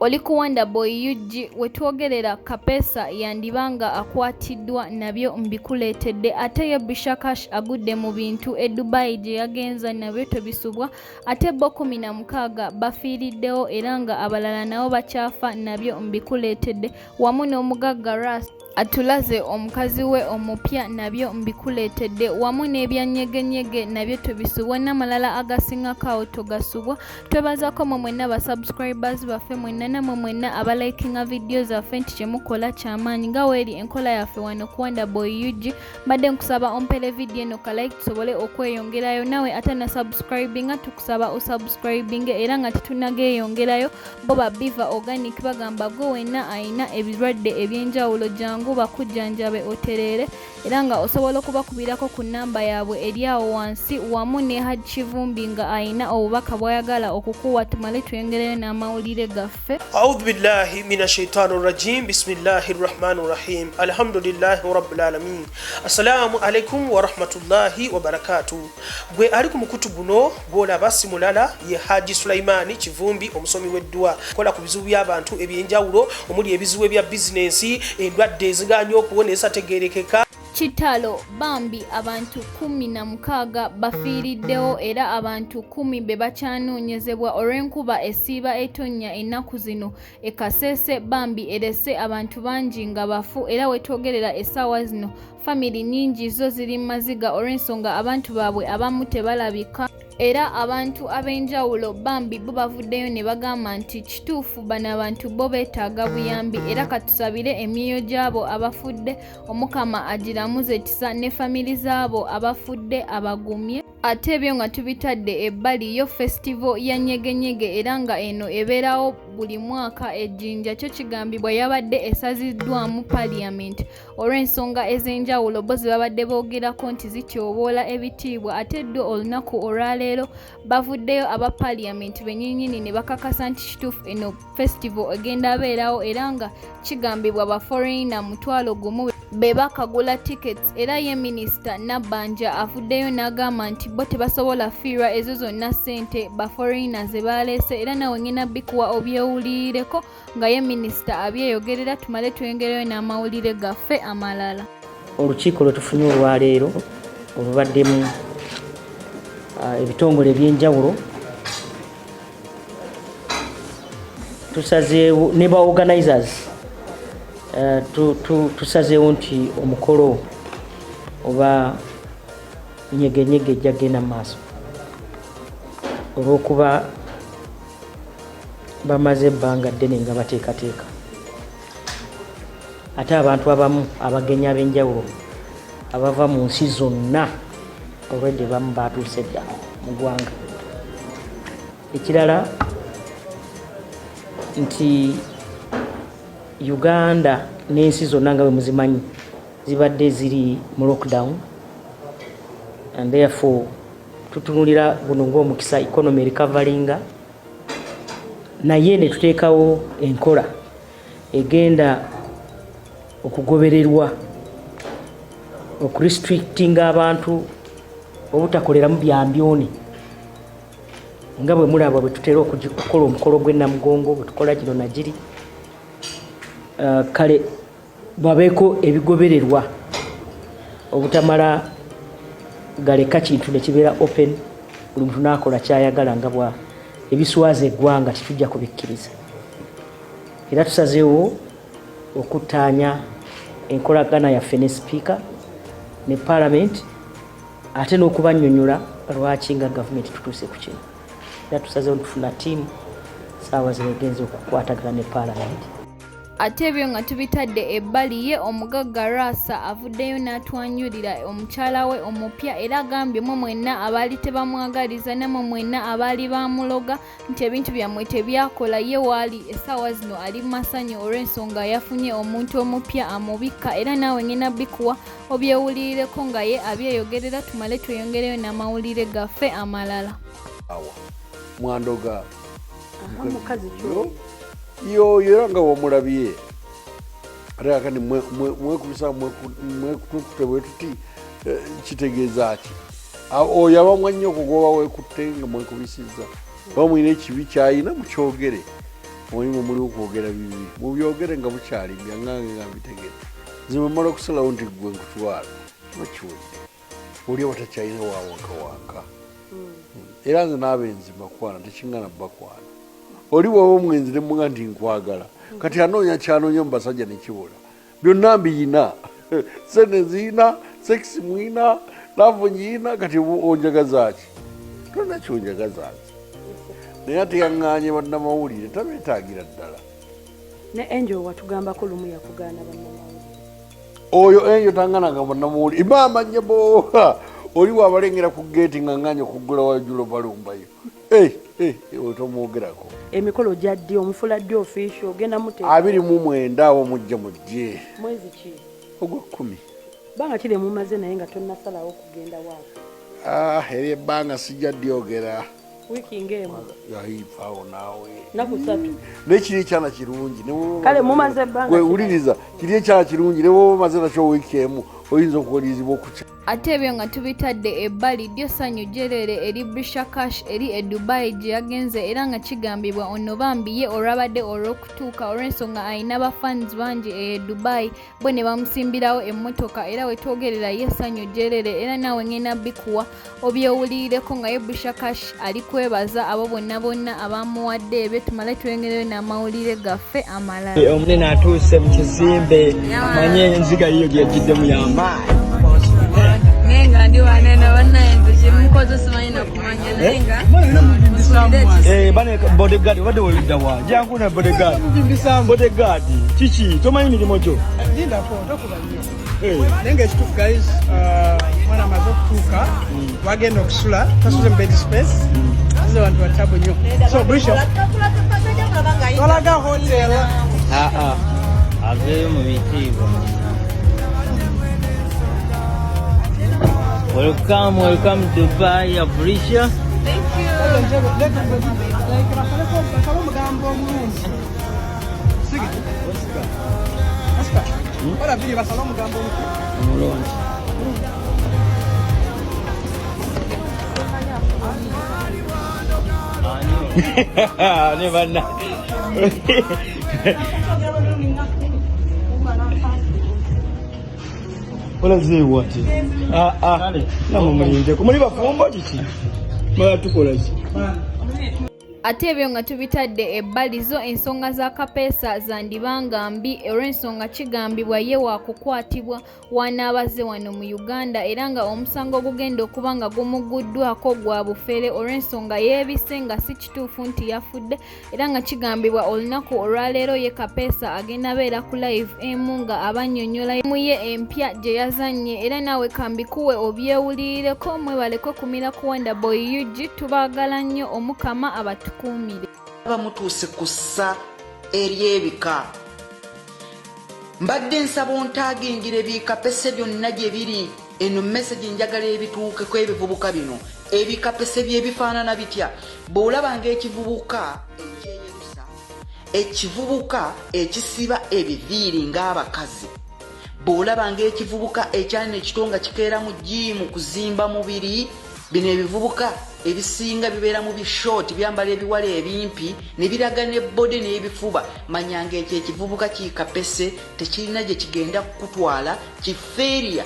Oli kuwanda boy yuji wetwogerera KAPEESA yandibanga akwatiddwa nabyo mbikuletedde ate ye Brisher Kash agudde mu bintu Dubai gye yagenza nabyo tebisubwa ate bo 16 bafiiriddewo era nga abalala nabo bakyafa nabyo mbikuletedde wamu n'omugagga Ras atulaze omukazi we omupya nabyo mbikuletedde wamu n'ebyanyegenyege nabyo tebisubwa n'amalala agasingako togasubwa. Twebazaako mu mwenna ba subscribers baffe mwenna namwe mwenna abalikinga video zaffe nti kyemukola kyamaanyi nga weeri enkola yaffe wano kuwanda boy UG. Mbadde nkusaba ompere video eno ka like tusobole okweyongerayo nawe ate na subscribinga tukusaba osubscribing era nga tetunageyongerayo bo ba Biva Organic bagamba gwe wenna ayina ebirwadde ebyenjawulo jangu bakujjanjabe oterere era nga osobola okubakubirako ku namba yaabwe eri awo wansi wamu ne Hajivumbi nga ayina obubaka bwayagala okukuwa tumale tuyongereyo n'amawulire gaffe. A'udhu billahi minash shaitanir rajim. Bismillahir rahmanir rahim. Alhamdulillahi rabbil alamin. Assalamu alaikum wa rahmatullahi wa barakatuh. Gwe ali ku mukutu guno gwola basimulala ye Haji Sulaimani Kivumbi omusomi w'eddwa kola ku bizibu by'abantu ebyenjawulo omuli ebizibu ebya business endwadde eziganya okuwonesa tegerekeka. Kitalo bambi abantu 16 bafiiriddewo era abantu 10 be bakyanoonyezebwa olw'enkuba esiiba etonnya ennaku zino Kasese bambi erese abantu bangi nga bafu era wetwogerera essaawa zino family nnyingi zo ziri maziga olw'ensonga abantu baabwe abamu tebalabika era abantu ab'enjawulo bambi bo bavuddeyo ne bagamba nti kituufu bano abantu bo beetaaga buyambi era katusabire emyoyo gy'abo abafudde omukama agiramuze ekisa ne family z'abo abafudde abagumye. Ate ebyo nga tubitadde ebbali yo festival ya nyegenyege era nga eno ebeerawo buli mwaka ejjinja kyo kigambibwa yabadde esaziddwamu parliament olw'ensonga ez'enjawulo bo ze babadde boogerako nti zityoboola ebitiibwa ate ddyo olunaku olwaleero bavuddeyo aba parliament bennyinnyini ne bakakasa nti kituufu eno festival egenda abeerawo era nga kigambibwa ba foreigner 1,000 be bakagula tickets era ye minisita Nabbanja avuddeyo n'agamba nti bo tebasobola fiirwa ezo zonna ssente ba foreigner ze baleese era nawe ngena bikuwa obyewulireko nga ye minisita abyeyogerera tumale tweyongereyo n'amawulire gaffe amalala. Olukiiko lwe tufunye olwaleero olubaddemu ebitongole ebyenjawulo tusazeewo ne ba organizers tusazeewo nti omukolo oba nyegenyege ejja genda mu maaso olw'okuba bamaze ebbanga ddene nga bateekateeka ate abantu abamu abagenyi ab'enjawulo abava mu nsi zonna olwedde bamu baatuuse dda mu ggwanga. Ekirala nti Uganda n'ensi zonna nga bwe muzimanyi zibadde ziri mu lockdown and therefore tutunulira guno ng'omukisa economy recoveringa naye ne tuteekawo enkola egenda okugobererwa okurestrictinga abantu obutakoleramu byambyoni nga bwe mulaba bwe tutera okukola omukolo gw'ennamugongo bwe tukola gino nagiri kale babeeko ebigobererwa obutamala galeka kintu ne kibeera open buli muntu n'akola kyayagala nga bwa ebiswaza eggwanga tetujja kubikkiriza era tusazeewo okuttaanya enkolagana yaffe ne sipiika ne parliament ate n'okubannyonnyola lwaki nga gavumenti tutuuse ku kino era tusazeewo tufuna ttiimu saawa zino egenza okukwatagana ne parliament. Ate ebyo nga tubitadde ebbali ye omugagga Rasa avuddeyo n'atwanyulira omukyala we omupya era agambye mu mwenna abaali tebamwagaliza namwe mwenna abaali bamuloga nti ebintu byammwe tebyakola ye waali essaawa zino ali mu masanyu olw'ensonga yafunye omuntu omupya amubikka era naawe ngena bikuwa obyewulirireko nga ye abyeyogerera tumale tweyongereyo n'amawulire gaffe amalala. Mwandoga mukazi kyo yo yeranga wamulabye ate akani mwekubisa mwekutte bwetuti kitegeeza ki oyo abamwa nnyo okugoba wekutte nga mwekubisizza oba mwina ekibi kyayina mukyogere omulimu muli okwogera bibiri mubyogere nga bukyali byangange nga mbitegedde zimamala okusalawo nti gwe nkutwala kiba kiwedde oli abatakyalina wawankawanka era nze n'abenzima kwana tekingana bakwana oli bwaba omwenzi nemuga nti nkwagala kati anoonya kyanoonya mu basajja nekibula byonna mbiyina sente nziyina sekisi mwina laavu nyiyina kati onjagazaaki tonna kyonjagazaaki naye ate yaŋŋaanye bannamawulire tabeetaagira ddala ne Angel watugambako lumu yakugaana bannamawulire oyo Angel tanganaga bannamawulire imaamanye booha oli waabalengera ku geeti ngaŋŋaanye okuggula wajulo balumbayo otomwogerako emikolo gyaddi omufula ddi official ogenda mute 29 awo mujja mujje mwezi ki ogwa 10 banga kire mumaze naye nga tonnasalawo kugenda waako eri ebbanga sijja dyogera wiiki ng'emu yayipaawo naawe naku 3 nekiri ekyana kirungi kale mumaze ebbanga wewuliriza kiri ekyana kirungi ne bwoba omaze nakyo wiiki emu oyinza okuwalirizibwa okukya ate ebyo nga tubitadde ebbali ddyo ssanyu jerere eri Brisher Kash eri e Dubai gye yagenze era nga kigambibwa ono bambi ye olwabadde olw'okutuuka olw'ensonga alina bafans bangi e Dubai bo ne bamusimbirawo emmotoka era wetwogerera ye ssanyu jerere era naawe ngenda bikuwa obyewulirireko nga ye Brisher Kash ali kwebaza abo bonna abamuwadde ebyo tumale tulengereyo n'amawulire gaffe amalala omunene atuuse mu kizimbe manye enziga yiyo gyejjiddemu y'amaanyi nenga ndi wanene wanaenze kimukozo simanyi nakumanya nenga bane bodyguard wadde wolidda wa jankuna bodyguard kiki tomanyi mirimu gyo ndindako tokuba nnyo naye ngaekituufu guys mwana amaze okutuuka wagenda okusula tasule mu bed space aze wantu watabo nnyo so Brisher olaga hotel aveyo mu bitiibwa. Welcome Dubai, Brisher. thank olazeewo ati namumulindeko muli bafumbo kiki mala tukola ki ate ebyo nga tubitadde ebbali zo ensonga za kapeesa zandibanga mbi olw'ensonga kigambibwa ye waakukwatibwa wanaabaze wano mu Uganda era nga omusango gugenda okuba nga gumuguddwako gwa bufere olw'ensonga yeebise nga si kituufu nti yafudde era nga kigambibwa olunaku olwaleero ye kapeesa agenda beera ku live emu nga abannyonnyola mu ye empya gye yazannye era naawe kambikuwe obyewulirireko mwebalekwe kumira ku Wonderboy UG tubaagala nnyo omukama abatu bamutuuse kussa eryebika mbadde nsaba ontaagingira ebikapese byonna gye biri eno message njagala ebituukeko ebivubuka bino ebikapese byebifaanana bitya bw'olabanga ekivubuka ekyeyerusa ekivubuka ekisiba ebiviiri ng'abakazi bw'olabanga ekivubuka ekyalina ekitonga kikeera mu jiimu kuzimba mubiri bino ebivubuka ebisinga bibeera mu bishort byambala ebiwala ebimpi ne biraga ne body n'ebifuba manyanga ekyo ekivubuka kikapese tekirina gye kigenda kukutwala kifeeriya